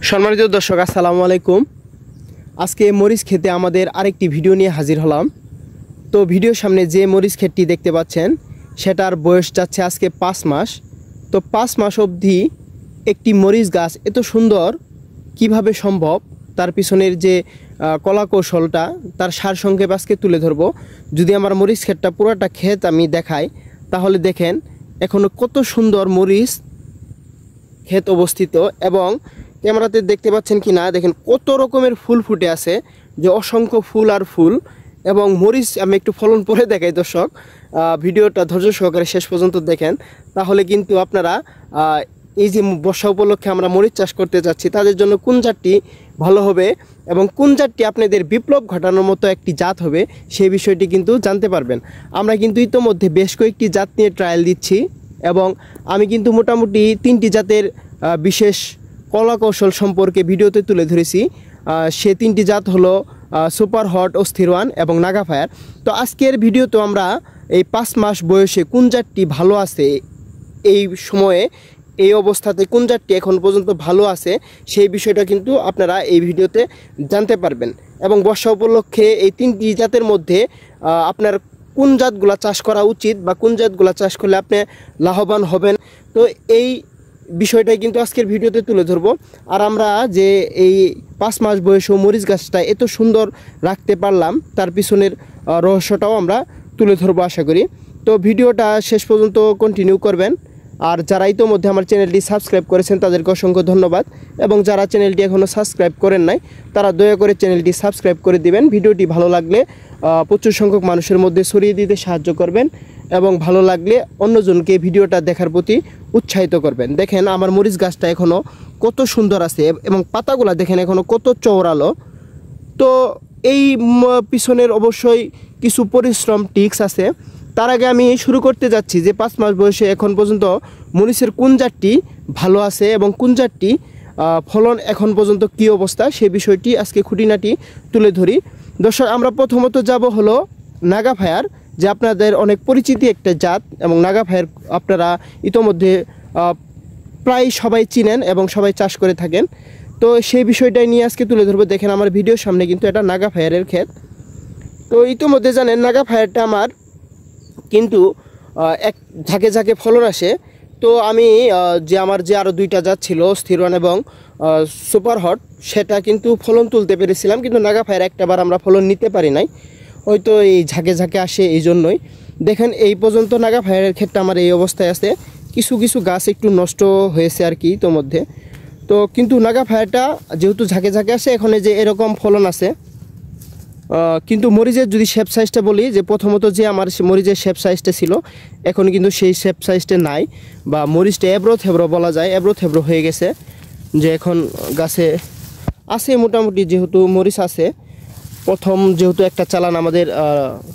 সম্মানিত দর্শক আসসালামু আলাইকুম। আজকে মরিচ খেতে আমাদের আরেকটি ভিডিও নিয়ে হাজির হলাম। তো ভিডিওর সামনে যে মরিচ ক্ষেতটি দেখতে পাচ্ছেন সেটার বয়স যাচ্ছে আজকে 5 মাস। তো 5 মাস অবধি একটি মরিচ গাছ এত সুন্দর কিভাবে সম্ভব, তার পিছনের যে কলা কৌশলটা তার সারসংক্ষেপ আজকে তুলে ধরব। যদি আমার মরিচ ক্ষেতটা পুরোটা ক্ষেত আমি দেখাই তাহলে দেখেন এখনও কত সুন্দর মরিচ ক্ষেত অবস্থিত, এবং ক্যামেরাতে দেখতে পাচ্ছেন কি না দেখেন কত রকমের ফুল ফুটে আছে, যে অসংখ্য ফুল আর ফুল। এবং মরিচ আমি একটু ফলন পরে দেখাই দর্শক, ভিডিওটা ধৈর্য সহকারে শেষ পর্যন্ত দেখেন, তাহলে কিন্তু আপনারা এই যে বর্ষা উপলক্ষে আমরা মরিচ চাষ করতে যাচ্ছি তাদের জন্য কোন জাতটি ভালো হবে এবং কোন জাতটি আপনাদের বিপ্লব ঘটানোর মতো একটি জাত হবে সেই বিষয়টি কিন্তু জানতে পারবেন। আমরা কিন্তু ইতোমধ্যে বেশ কয়েকটি জাত নিয়ে ট্রায়াল দিচ্ছি, এবং আমি কিন্তু মোটামুটি 3টি জাতের বিশেষ কলা কৌশল সম্পর্কে ভিডিওতে তুলে ধরেছি। সে 3টি জাত হলো সুপার হট, অস্থির ওয়ান এবং নাগা ফায়ার। তো আজকের ভিডিওতে আমরা এই 5 মাস বয়সে কোন জাতটি ভালো আছে, এই সময়ে এই অবস্থাতে কোন জাতটি এখন পর্যন্ত ভালো আছে সেই বিষয়টা কিন্তু আপনারা এই ভিডিওতে জানতে পারবেন। এবং বর্ষা উপলক্ষে এই 3টি জাতের মধ্যে আপনার কোন জাতগুলো চাষ করা উচিত বা কোন জাতগুলো চাষ করলে আপনি লাভবান হবেন, তো এই বিষয়টাই কিন্তু আজকের ভিডিওতে তুলে ধরবো। আর আমরা যে এই 5 মাস বয়সেও মরিচ গাছটা এত সুন্দর রাখতে পারলাম তার পিছনের রহস্যটাও আমরা তুলে ধরবো আশা করি। তো ভিডিওটা শেষ পর্যন্ত কন্টিনিউ করবেন। আর যারা ইতোমধ্যে আমার চ্যানেলটি সাবস্ক্রাইব করেছেন তাদেরকে অসংখ্য ধন্যবাদ, এবং যারা চ্যানেলটি এখনও সাবস্ক্রাইব করেন নাই তারা দয়া করে চ্যানেলটি সাবস্ক্রাইব করে দিবেন। ভিডিওটি ভালো লাগলে প্রচুর সংখ্যক মানুষের মধ্যে ছড়িয়ে দিতে সাহায্য করবেন, এবং ভালো লাগলে অন্যজনকে ভিডিওটা দেখার প্রতি উৎসাহিত করবেন। দেখেন আমার মরিচ গাছটা এখনও কত সুন্দর আছে, এবং পাতাগুলো দেখেন এখনও কত চওড়ালো। তো এই পিছনের অবশ্যই কিছু পরিশ্রম টিক্স আছে। তার আগে আমি শুরু করতে যাচ্ছি যে 5 মাস বয়সে এখন পর্যন্ত মরিচের কোন জাতটি ভালো আছে এবং কোন জাতটি ফলন এখন পর্যন্ত কী অবস্থা সেই বিষয়টি আজকে খুঁটিনাটি তুলে ধরি। দর্শক, আমরা প্রথমত যাব হলো নাগা ফায়ার, যে আপনাদের অনেক পরিচিতি একটা জাত, এবং নাগা ফায়ার আপনারা ইতোমধ্যে প্রায় সবাই চিনেন এবং সবাই চাষ করে থাকেন। তো সেই বিষয়টাই নিয়ে আজকে তুলে ধরবো। দেখেন আমার ভিডিওর সামনে কিন্তু এটা নাগা ফায়ারের ক্ষেত। তো ইতোমধ্যে জানেন নাগা ফায়ারটা আমার কিন্তু এক ঝাঁকে ঝাঁকে ফলন আসে। তো আমি যে আমার যে আরও 2টা জাত ছিল অস্থির ওয়ান এবং সুপার হট, সেটা কিন্তু ফলন তুলতে পেরেছিলাম, কিন্তু নাগা ফায়ার একটাবার আমরা ফলন নিতে পারি নাই, হয়তো এই ঝাঁকে ঝাঁকে আসে এই জন্যই। দেখেন এই পর্যন্ত নাগা ফায়ারের ক্ষেত্রে আমার এই অবস্থায় আছে, কিছু কিছু গাছ একটু নষ্ট হয়েছে আর কি ইতোমধ্যে। তো কিন্তু নাগা ফায়ারটা যেহেতু ঝাঁকে ঝাঁকে আসে এখন যে এরকম ফলন আছে। কিন্তু মরিচের যদি শেপ সাইজটা বলি, যে প্রথমত যে আমার মরিচের শেপ সাইজটা ছিল এখন কিন্তু সেই শেপ সাইজটা নাই, বা মরিচটা এবড়ো থেবড়ো বলা যায়, এবড়ো থেবড়ো হয়ে গেছে। যে এখন গাছে আছে মোটামুটি, যেহেতু মরিচ আছে, প্রথম যেহেতু একটা চালান আমাদের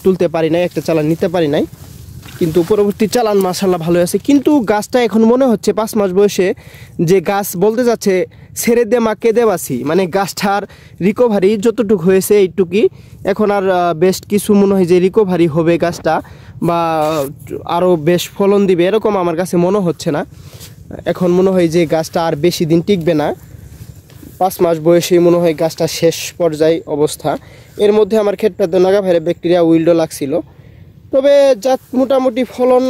তুলতে পারি নাই, একটা চালান নিতে পারি নাই, কিন্তু পরবর্তী চালান মাশাআল্লাহ ভালো আছে। কিন্তু গাছটা এখন মনে হচ্ছে 5 মাস বয়সে যে গাছ বলতে যাচ্ছে ছেড়ে দে মা কেঁদে বাসি, মানে গাছটার রিকভারি যতটুকু হয়েছে এইটুকুই, এখন আর বেশ কিছু মনে হয় যে রিকভারি হবে গাছটা, বা আরও বেশ ফলন দিবে এরকম আমার কাছে মনে হচ্ছে না। এখন মনে হয় যে গাছটা আর বেশি দিন টিকবে না, 5 মাস বয়সে মনে হয় গাছটা শেষ পর্যায়ে অবস্থা। এর মধ্যে আমার ক্ষেতটাতে নাগা ফায়ারের ব্যাকটেরিয়া উইল্ডো লাগছিল, তবে যা মোটামুটি ফলন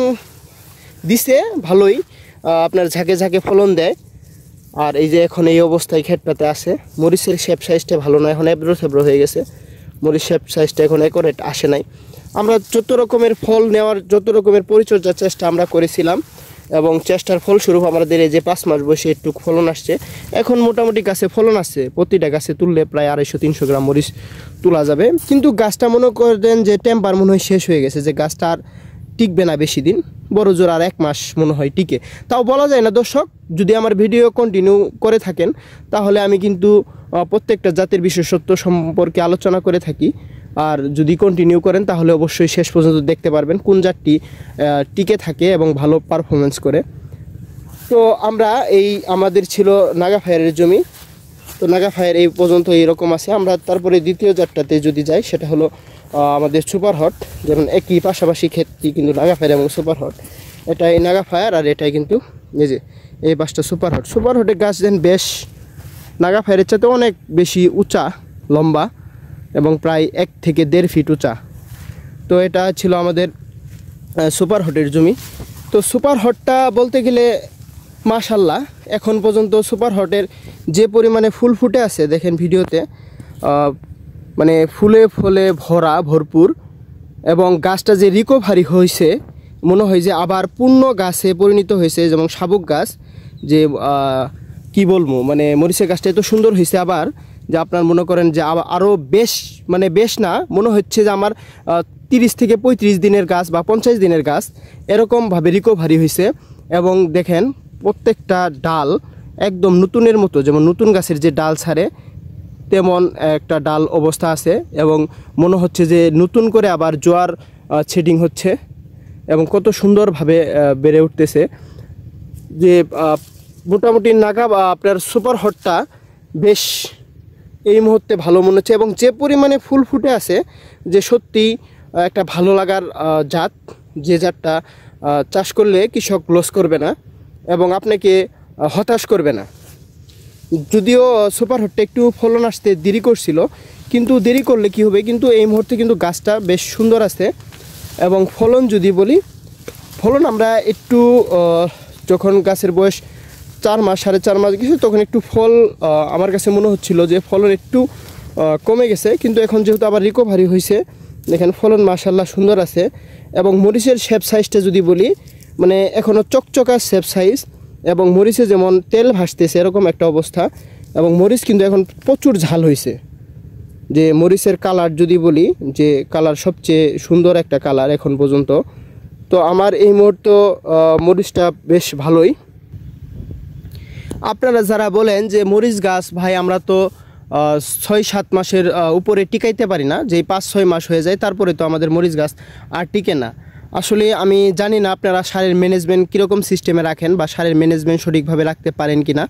দিছে ভালোই, আপনার ঝাঁকে ঝাঁকে ফলন দেয়। আর এই যে এখন এই অবস্থায় ক্ষেতটাতে আছে, মরিচের শেপ সাইজটা ভালো না, এখন এবড়ো থেবড়ো হয়ে গেছে, মরিচ শেপ সাইজটা এখন একরেট আসে নাই। আমরা যত রকমের ফল নেওয়ার যত রকমের পরিচর্যার চেষ্টা আমরা করেছিলাম, এবং চেষ্টার ফলস্বরূপ আমাদের এই যে 5 মাস বয়সে একটু ফলন আসছে। এখন মোটামুটি গাছে ফলন আসছে, প্রতিটা গাছে তুললে প্রায় 250-300 গ্রাম মরিচ তোলা যাবে। কিন্তু গাছটা মনে করেন যে টেম্পার মনে হয় শেষ হয়ে গেছে, যে গাছটা আর টিকবে না বেশি দিন, বড় জোর আর 1 মাস মনে হয় টিকে, তাও বলা যায় না। দর্শক, যদি আমার ভিডিও কন্টিনিউ করে থাকেন তাহলে আমি কিন্তু প্রত্যেকটা জাতের বিশেষত্ব সম্পর্কে আলোচনা করে থাকি, আর যদি কন্টিনিউ করেন তাহলে অবশ্যই শেষ পর্যন্ত দেখতে পারবেন কোন জাতটি টিকে থাকে এবং ভালো পারফরমেন্স করে। তো আমরা এই আমাদের ছিল নাগা ফায়ারের জমি, তো নাগা ফায়ার এই পর্যন্ত এইরকম আছে। আমরা তারপরে দ্বিতীয় জাতটাতে যদি যাই সেটা হলো আমাদের সুপার হট, যেমন একই পাশাপাশি ক্ষেতটি কিন্তু নাগা ফায়ার এবং সুপার হট, এটাই নাগা ফায়ার আর এটাই কিন্তু এই যে এই বাসটা সুপার হট। সুপার হটের গাছ দেন বেশ নাগা ফায়ারের চাইতে অনেক বেশি উঁচা, লম্বা এবং প্রায় 1 থেকে 1.5 ফিট উঁচা। তো এটা ছিল আমাদের সুপার হটের জমি। তো সুপার হটটা বলতে গেলে মাশাল্লাহ এখন পর্যন্ত সুপার হটের যে পরিমাণে ফুল ফুটে আছে দেখেন ভিডিওতে, মানে ফুলে ফুলে ভরপুর, এবং গাছটা যে রিকভারি হয়েছে মনে হয় যে আবার পূর্ণ গাছে পরিণত হয়েছে, যেমন শাবক গাছ যে কি বলবো, মানে মরিচের গাছটা এত সুন্দর হয়েছে আবার যে আপনার মনে করেন যে আরও বেশ না, মনে হচ্ছে যে আমার 30 থেকে 35 দিনের গাছ বা 50 দিনের গাছ এরকমভাবে রিকভারি হয়েছে। এবং দেখেন প্রত্যেকটা ডাল একদম নতুনের মতো, যেমন নতুন গাছের যে ডাল ছাড়ে তেমন একটা ডাল অবস্থা আছে, এবং মনে হচ্ছে যে নতুন করে আবার জোয়ার ছেডিং হচ্ছে এবং কত সুন্দরভাবে বেড়ে উঠতেছে। যে মোটামুটি নাগা আপনার সুপার হটটা বেশ এই মুহূর্তে ভালো মনে হচ্ছে, এবং যে পরিমাণে ফুল ফুটে আছে যে সত্যি একটা ভালো লাগার জাত, যে জাতটা চাষ করলে কৃষক লস করবে না এবং আপনাকে হতাশ করবে না। যদিও সুপার হটটা একটু ফলন আসতে দেরি করছিল, কিন্তু দেরি করলে কি হবে, কিন্তু এই মুহূর্তে কিন্তু গাছটা বেশ সুন্দর আছে। এবং ফলন যদি বলি, ফলন আমরা একটু যখন গাছের বয়স 4 মাস 4.5 মাস গেছে তখন একটু ফল আমার কাছে মনে হচ্ছিল যে ফলন একটু কমে গেছে, কিন্তু এখন যেহেতু আবার রিকভারি হয়েছে দেখেন ফলন মাশাল্লাহ সুন্দর আছে। এবং মরিচের শেপ সাইজটা যদি বলি, মানে এখনও চকচকা শেপ সাইজ, এবং মরিচে যেমন তেল ভাসতেছে এরকম একটা অবস্থা। এবং মরিচ কিন্তু এখন প্রচুর ঝাল হয়েছে। যে মরিচের কালার যদি বলি, যে কালার সবচেয়ে সুন্দর একটা কালার এখন পর্যন্ত। তো আমার এই মুহূর্তে মরিচটা বেশ ভালোই। আপনারা যারা বলেন যে মরিচ গাছ ভাই আমরা তো 6-7 মাসের উপরে টিকাইতে পারি না, যেই 5-6 মাস হয়ে যায় তারপরে তো আমাদের মরিচ গাছ আর টিকে না। আসলে আমি জানি না আপনারা সারের ম্যানেজমেন্ট কীরকম সিস্টেমে রাখেন বা সারের ম্যানেজমেন্ট সঠিকভাবে রাখতে পারেন কি না।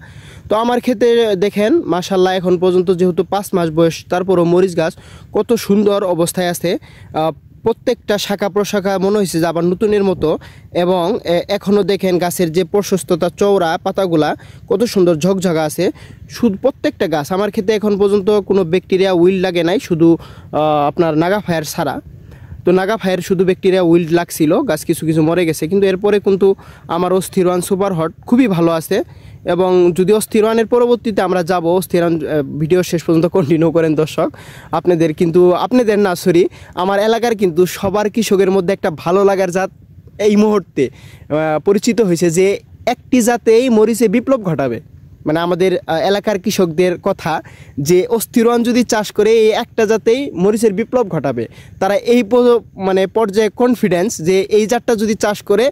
তো আমার ক্ষেত্রে দেখেন মাশাল্লাহ এখন পর্যন্ত যেহেতু 5 মাস বয়স, তারপরও মরিচ গাছ কত সুন্দর অবস্থায় আছে। প্রত্যেকটা শাখা প্রশাখা মনে হয়েছে যে আবার নতুনের মতো, এবং এখনও দেখেন গাছের যে প্রশস্ততা, চওড়া পাতাগুলা কত সুন্দর ঝকঝকা আছে। শুধু প্রত্যেকটা গাছ আমার ক্ষেত্রে এখন পর্যন্ত কোনো ব্যাকটেরিয়া উইল লাগে নাই, শুধু আপনার নাগা ফায়ার ছাড়া। তো নাগা ফায়ার শুধু ব্যাকটেরিয়া উইল লাগছিল, গাছ কিছু কিছু মরে গেছে, কিন্তু এরপরে কিন্তু আমার অস্থির ওয়ান সুপার হট খুবই ভালো আছে। এবং যদি অস্থির ওয়ানের পরবর্তীতে আমরা যাব, অস্থির ওয়ান ভিডিও শেষ পর্যন্ত কন্টিনিউ করেন দর্শক। আপনাদের না সরি, আমার এলাকার কিন্তু সবার কৃষকের মধ্যে একটা ভালো লাগার জাত এই মুহূর্তে পরিচিত হয়েছে, যে একটি জাতেই মরিচে বিপ্লব ঘটাবে। মানে আমাদের এলাকার কৃষকদের কথা যে অস্থির ওয়ান যদি চাষ করে এই একটা জাতেই মরিচের বিপ্লব ঘটাবে। তারা এই মানে পর্যায়ে কনফিডেন্স যে এই জাতটা যদি চাষ করে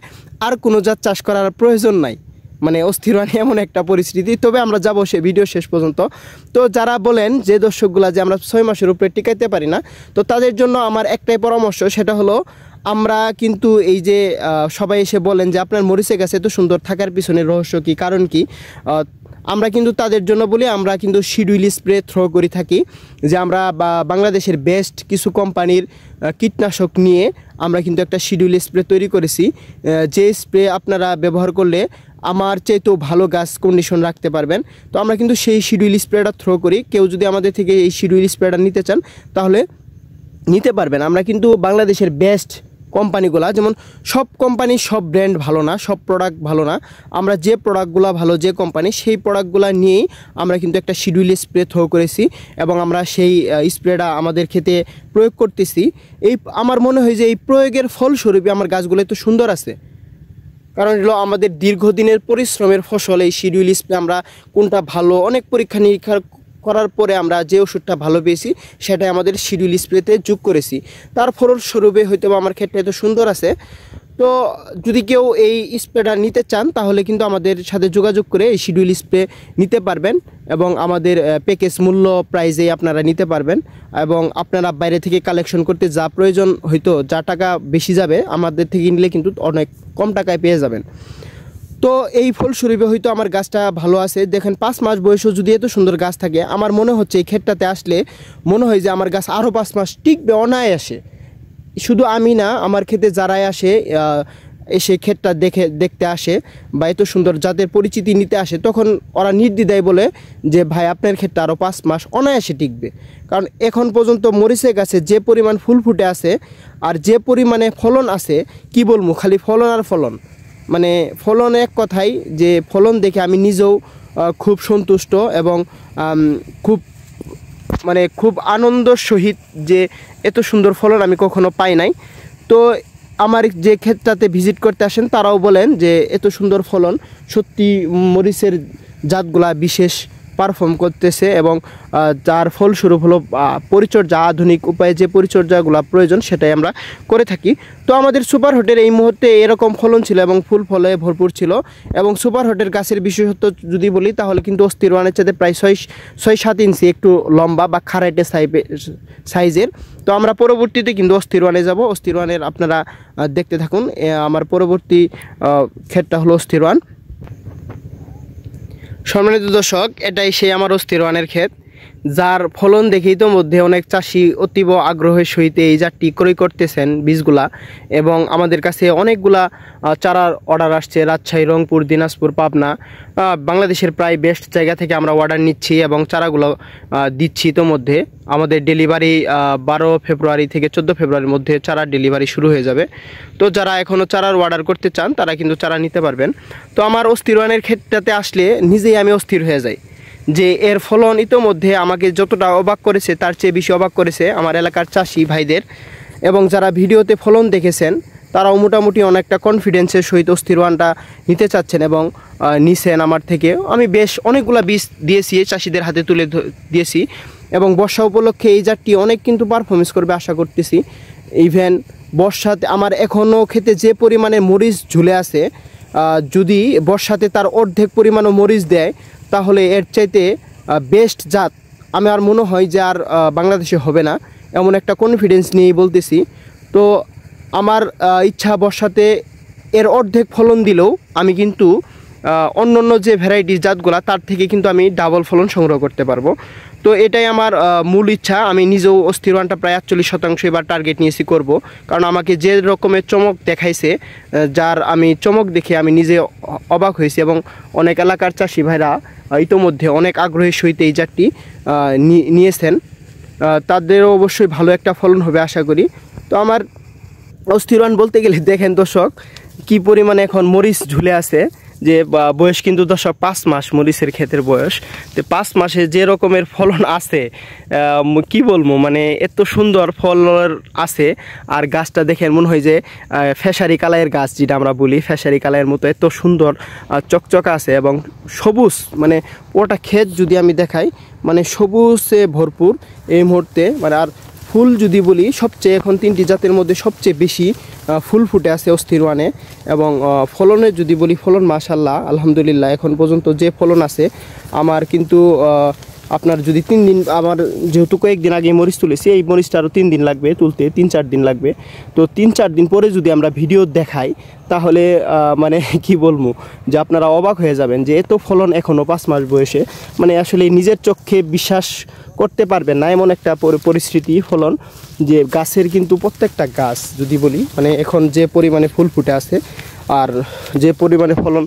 আর কোনো জাত চাষ করার প্রয়োজন নাই। মানে অস্থির ওয়ান এমন একটা পরিস্থিতি। তবে আমরা যাবো সে ভিডিও শেষ পর্যন্ত। তো যারা বলেন যে দর্শকগুলা যে আমরা 6 মাসের উপরে টিকাইতে পারি না, তো তাদের জন্য আমার একটাই পরামর্শ, সেটা হলো আমরা কিন্তু এই যে সবাই এসে বলেন যে আপনার মরিচের গাছে এত সুন্দর থাকার পিছনে রহস্য কী, কারণ কি, আমরা কিন্তু তাদের জন্য বলি আমরা কিন্তু শিডিউল স্প্রে থ্রো করে থাকি, যে আমরা বাংলাদেশের বেস্ট কিছু কোম্পানির কীটনাশক নিয়ে আমরা কিন্তু একটা শিডিউল স্প্রে তৈরি করেছি, যে স্প্রে আপনারা ব্যবহার করলে আমার চাইতেও ভালো গাছ কন্ডিশন রাখতে পারবেন। তো আমরা কিন্তু সেই শিডিউল স্প্রেটা থ্রো করি। কেউ যদি আমাদের থেকে এই শিডিউল স্প্রেটা নিতে চান তাহলে নিতে পারবেন। আমরা কিন্তু বাংলাদেশের বেস্ট কোম্পানিগুলা, যেমন সব কোম্পানি সব ব্র্যান্ড ভালো না, সব প্রোডাক্ট ভালো না, আমরা যে প্রোডাক্টগুলো ভালো, যে কোম্পানি, সেই প্রোডাক্টগুলো নিয়েই আমরা কিন্তু একটা শিডিউল স্প্রে থ্রো করেছি, এবং আমরা সেই স্প্রেটা আমাদের ক্ষেতে প্রয়োগ করতেছি। এই আমার মনে হয় যে এই প্রয়োগের ফলস্বরূপই আমার গাছগুলো এত সুন্দর আছে, কারণ হলো আমাদের দীর্ঘদিনের পরিশ্রমের ফসল। এই শিডিউল স্প্রে আমরা কোনটা ভালো, অনেক পরীক্ষা নিরীক্ষা করার পরে আমরা যে ওষুধটা ভালো পেয়েছি সেটাই আমাদের শিডিউল স্প্রেতে যোগ করেছি, তার ফলস্বরূপে হয়তো আমার ক্ষেত্রে এত সুন্দর আছে। তো যদি কেউ এই স্প্রেটা নিতে চান তাহলে কিন্তু আমাদের সাথে যোগাযোগ করে এই শিডিউল স্প্রে নিতে পারবেন, এবং আমাদের প্যাকেজ মূল্য প্রাইজেই আপনারা নিতে পারবেন। এবং আপনারা বাইরে থেকে কালেকশন করতে যা প্রয়োজন, হয়তো যা টাকা বেশি যাবে, আমাদের থেকে নিলে কিন্তু অনেক কম টাকায় পেয়ে যাবেন। তো এই ফলস্বরূপে হয়তো আমার গাছটা ভালো আছে। দেখেন 5 মাস বয়সেও যদি এত সুন্দর গাছ থাকে, আমার মনে হচ্ছে এই ক্ষেতটাতে আসলে মনে হয় যে আমার গাছ আরও 5 মাস টিকবে অনায়াসে। শুধু আমি না, আমার ক্ষেতে যারাই আসে এসে ক্ষেতটা দেখতে আসে বা এত সুন্দর জাতের পরিচিতি নিতে আসে, তখন ওরা নির্দ্বিধায় বলে যে ভাই আপনার ক্ষেতটা আরও 5 মাস অনায়াসে টিকবে। কারণ এখন পর্যন্ত মরিচের গাছে যে পরিমাণ ফুল ফুটে আছে আর যে পরিমাণে ফলন আছে, কি বলবো, খালি ফলন আর ফলন। মানে ফলন এক কথাই, যে ফলন দেখে আমি নিজেও খুব সন্তুষ্ট এবং খুব আনন্দের সহিত যে এত সুন্দর ফলন আমি কখনো পাই নাই। তো আমার যে ক্ষেতটাতে ভিজিট করতে আসেন তারাও বলেন যে এত সুন্দর ফলন, সত্যি মরিচের জাতগুলা বিশেষ পারফর্ম করতেছে এবং যার ফলস্বরূপ হলো পরিচর্যা, আধুনিক উপায়ে যে পরিচর্যাগুলো প্রয়োজন সেটাই আমরা করে থাকি। তো আমাদের সুপার হটের এই মুহূর্তে এরকম ফলন ছিল এবং ফুল ফলে ভরপুর ছিল। এবং সুপার হটের গাছের বিশেষত্ব যদি বলি তাহলে কিন্তু অস্থির ওয়ানের চাইতে প্রায় 6-7 ইঞ্চি একটু লম্বা বা খারাইটে সাইজের। তো আমরা পরবর্তীতে কিন্তু অস্থির ওয়ানে যাব। অস্থির ওয়ানের আপনারা দেখতে থাকুন। আমার পরবর্তী ক্ষেতটা হলো অস্থির ওয়ান। সম্মানিত দর্শক, এটাই সেই আমার অস্থির ওয়ানের ক্ষেত, যার ফলন দেখেই তো মধ্যে অনেক চাষি অতীব আগ্রহের সহিত এই জাতটি ক্রয় করতেছেন বীজগুলা। এবং আমাদের কাছে অনেকগুলা চারার অর্ডার আসছে, রাজশাহী, রংপুর, দিনাজপুর, পাবনা, বাংলাদেশের প্রায় বেস্ট জায়গা থেকে আমরা অর্ডার নিচ্ছি এবং চারাগুলো দিচ্ছি। তো মধ্যে আমাদের ডেলিভারি 12 ফেব্রুয়ারি থেকে 14 ফেব্রুয়ারির মধ্যে চারার ডেলিভারি শুরু হয়ে যাবে। তো যারা এখনও চারার অর্ডার করতে চান তারা কিন্তু চারা নিতে পারবেন। তো আমার অস্থির ওয়ানের ক্ষেতটাতে আসলে নিজেই আমি অস্থির হয়ে যাই যে এর ফলন ইতোমধ্যে আমাকে যতটা অবাক করেছে তার চেয়ে বেশি অবাক করেছে আমার এলাকার চাষি ভাইদের। এবং যারা ভিডিওতে ফলন দেখেছেন তারাও মোটামুটি অনেকটা কনফিডেন্সের সহিত অস্থির ওয়ানটা নিতে চাচ্ছেন এবং নিছেন আমার থেকে। আমি বেশ অনেকগুলা বীজ দিয়েছি, চাষিদের হাতে তুলে দিয়েছি এবং বর্ষা উপলক্ষে এই জাতটি অনেক কিন্তু পারফরমেন্স করবে আশা করতেছি। ইভেন বর্ষাতে আমার এখনও খেতে যে পরিমাণে মরিচ ঝুলে আছে, যদি বর্ষাতে তার অর্ধেক পরিমাণও মরিচ দেয় তাহলে এর চাইতে বেস্ট জাত আমি আর মনে হয় যে আর বাংলাদেশে হবে না, এমন একটা কনফিডেন্স নিয়েই বলতেছি। তো আমার ইচ্ছা বর্ষাতে এর অর্ধেক ফলন দিলেও আমি কিন্তু অন্য যে ভ্যারাইটিস জাতগুলা তার থেকে কিন্তু আমি ডাবল ফলন সংগ্রহ করতে পারবো। তো এটাই আমার মূল ইচ্ছা। আমি নিজেও অস্থির ওয়ানটা প্রায় 48% এবার টার্গেট নিয়েছি করব, কারণ আমাকে যে রকমের চমক দেখাইছে, যার আমি চমক দেখে আমি নিজে অবাক হয়েছি এবং অনেক এলাকার চাষি ভাইরা ইতোমধ্যে অনেক আগ্রহের সহিত এই জাতটি নিয়েছেন, তাদেরও অবশ্যই ভালো একটা ফলন হবে আশা করি। তো আমার অস্থির ওয়ান বলতে গেলে দেখেন দর্শক কি পরিমাণে এখন মরিচ ঝুলে আছে, যে বয়স কিন্তু দর্শক 5 মাস মরিচের ক্ষেতের বয়স। তো 5 মাসে যে রকমের ফলন আছে কি বলবো, মানে এত সুন্দর ফল আছে। আর গাছটা দেখেন মনে হয় যে ফেসারি কালাইয়ের গাছ, যেটা আমরা বলি ফেসারি কালাইয়ের মতো এত সুন্দর চকচকা আছে এবং সবুজ, মানে ওটা ক্ষেত যদি আমি দেখাই মানে সবুজে ভরপুর এই মুহূর্তে। মানে আর ফুল যদি বলি সবচেয়ে এখন 3টি জাতের মধ্যে সবচেয়ে বেশি ফুল ফুটে আছে অস্থির ওয়ানে। এবং ফলনের যদি বলি ফলন মাশাআল্লাহ আলহামদুলিল্লাহ এখন পর্যন্ত যে ফলন আছে আমার কিন্তু আপনার যদি 3 দিন, আমার যেহেতু কয়েকদিন আগে মরিচ তুলেছি, এই মরিচটা আরও 3 দিন লাগবে তুলতে, 3-4 দিন লাগবে। তো 3-4 দিন পরে যদি আমরা ভিডিও দেখাই তাহলে মানে কি বলবো যে আপনারা অবাক হয়ে যাবেন যে এত ফলন এখনও 5 মাস বয়সে, মানে আসলে নিজের চোখে বিশ্বাস করতে পারবেন না এমন একটা পরিস্থিতি ফলন। যে গাছের কিন্তু প্রত্যেকটা গাছ যদি বলি মানে এখন যে পরিমাণে ফুল ফুটে আছে আর যে পরিমাণে ফলন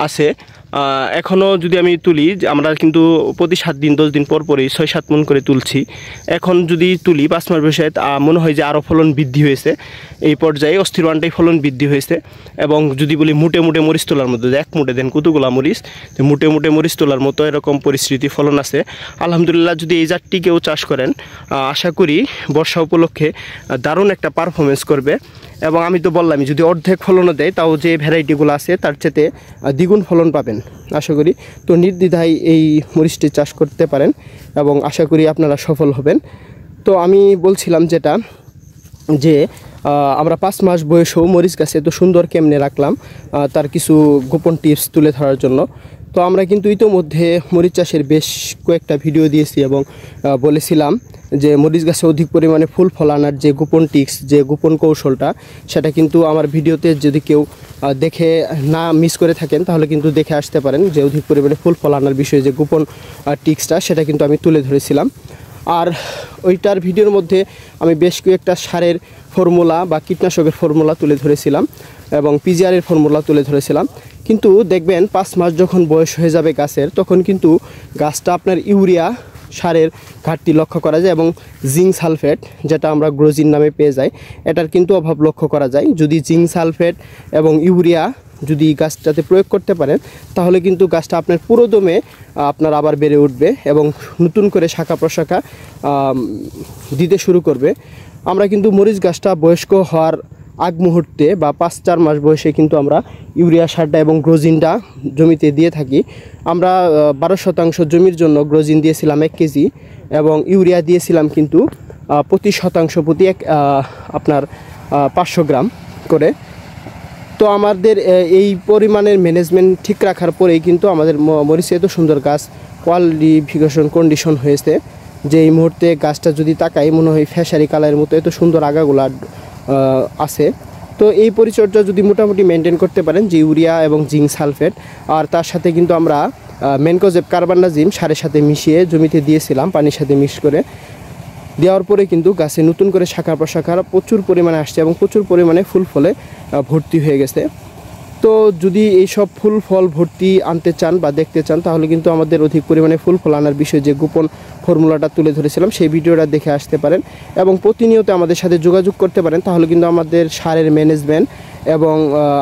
আছে, এখনও যদি আমি তুলি, আমরা কিন্তু প্রতি 7 দিন 10 দিন পর পরই 6-7 মণ করে তুলছি। এখন যদি তুলি 5 মাস বয়সে মনে হয় যে আরও ফলন বৃদ্ধি হয়েছে। এই পর্যায়ে অস্থির ওয়ানটাই ফলন বৃদ্ধি হয়েছে। এবং যদি বলি মুটে মুটে মরিচ তোলার মতো, যে এক মুটে দেন কতগুলা মরিচ, মুটে মুটে মরিচ তোলার মতো এরকম পরিস্থিতি ফলন আছে আলহামদুলিল্লাহ। যদি এই জাতটি কেউ চাষ করেন আশা করি বর্ষা উপলক্ষে দারুণ একটা পারফরমেন্স করবে। এবং আমি তো বললামই যদি অর্ধেক ফলনও দেয় তাও যে ভ্যারাইটিগুলো আছে তার চেয়ে দ্বিগুণ ফলন পাবেন আশা করি। তো নির্দ্বিধায় এই মরিচটি চাষ করতে পারেন এবং আশা করি আপনারা সফল হবেন। তো আমি বলছিলাম যেটা, যে আমরা 5 মাস বয়সেও মরিচ গাছে এত সুন্দর কেমনে রাখলাম তার কিছু গোপন টিপস তুলে ধরার জন্য। তো আমরা কিন্তু ইতোমধ্যে মরিচ চাষের বেশ কয়েকটা ভিডিও দিয়েছি এবং বলেছিলাম যে মরিচ গাছে অধিক পরিমাণে ফুল ফল আনার যে গোপন টিপস, যে গোপন কৌশলটা, সেটা কিন্তু আমার ভিডিওতে যদি কেউ দেখে না মিস করে থাকেন তাহলে কিন্তু দেখে আসতে পারেন। যে অধিক পরিমাণে ফুল ফল আনার বিষয়ে যে গোপন টিপসটা সেটা কিন্তু আমি তুলে ধরেছিলাম। আর ওইটার ভিডিওর মধ্যে আমি বেশ কয়েকটা সারের ফর্মুলা বা কীটনাশকের ফর্মুলা তুলে ধরেছিলাম এবং পিজিআরের ফর্মুলা তুলে ধরেছিলাম। কিন্তু দেখবেন 5 মাস যখন বয়স হয়ে যাবে গাছের, তখন কিন্তু গাছটা আপনার ইউরিয়া সারের ঘাটতি লক্ষ্য করা যায় এবং জিঙ্ক সালফেট, যেটা আমরা গ্রোজিন নামে পেয়ে যাই, এটার কিন্তু অভাব লক্ষ্য করা যায়। যদি জিঙ্ক সালফেট এবং ইউরিয়া যদি গাছটাতে প্রয়োগ করতে পারেন, তাহলে কিন্তু গাছটা আপনার পুরো দমে আপনার আবার বেড়ে উঠবে এবং নতুন করে শাখা প্রশাখা দিতে শুরু করবে। আমরা কিন্তু মরিচ গাছটা বয়স্ক হওয়ার আগ মুহূর্তে বা 5-4 মাস বয়সে কিন্তু আমরা ইউরিয়া সারটা এবং গ্রোজিনটা জমিতে দিয়ে থাকি। আমরা 12% জমির জন্য গ্রোজিন দিয়েছিলাম 1 কেজি এবং ইউরিয়া দিয়েছিলাম কিন্তু প্রতি শতাংশ প্রতি আপনার 500 গ্রাম করে। তো আমাদের এই পরিমাণের ম্যানেজমেন্ট ঠিক রাখার পরেই কিন্তু আমাদের মরিচে এত সুন্দর গাছ কোয়ালিফিকেশন কন্ডিশন হয়েছে যে এই মুহূর্তে গাছটা যদি তাকাই মনে হয় ফেসারি কালারের মতো এত সুন্দর আগাগুলা আছে। তো এই পরিচর্যা যদি মোটামুটি মেনটেন করতে পারেন, যে ইউরিয়া এবং জিঙ্ক সালফেট, আর তার সাথে কিন্তু আমরা ম্যানকোজেব কার্বানডাজিম সারের সাথে মিশিয়ে জমিতে দিয়েছিলাম, পানির সাথে মিক্স করে দেওয়ার পরে কিন্তু গাছে নতুন করে শাখা প্রশাখা প্রচুর পরিমাণে আসছে এবং প্রচুর পরিমাণে ফুল ফলে ভর্তি হয়ে গেছে। তো যদি এই সব ফুল ফল ভর্তি আনতে চান বা দেখতে চান, তাহলে কিন্তু আমাদের অধিক পরিমাণে ফুল ফল আনার বিষয়ে যে গোপন ফর্মুলাটা তুলে ধরেছিলাম সেই ভিডিওটা দেখে আসতে পারেন এবং প্রতিনিয়ত আমাদের সাথে যোগাযোগ করতে পারেন। তাহলে কিন্তু আমাদের সারের ম্যানেজমেন্ট এবং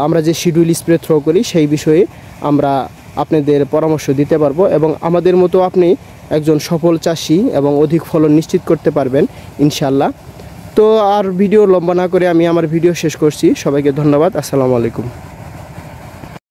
আমরা যে শিডিউল স্প্রে থ্রো করি সেই বিষয়ে আমরা আপনাদের পরামর্শ দিতে পারবো এবং আমাদের মতো আপনি একজন সফল চাষি এবং অধিক ফলন নিশ্চিত করতে পারবেন ইনশাল্লাহ। তো আর ভিডিও লম্বা না করে আমি আমার ভিডিও শেষ করছি। সবাইকে ধন্যবাদ। আসসালামু আলাইকুম।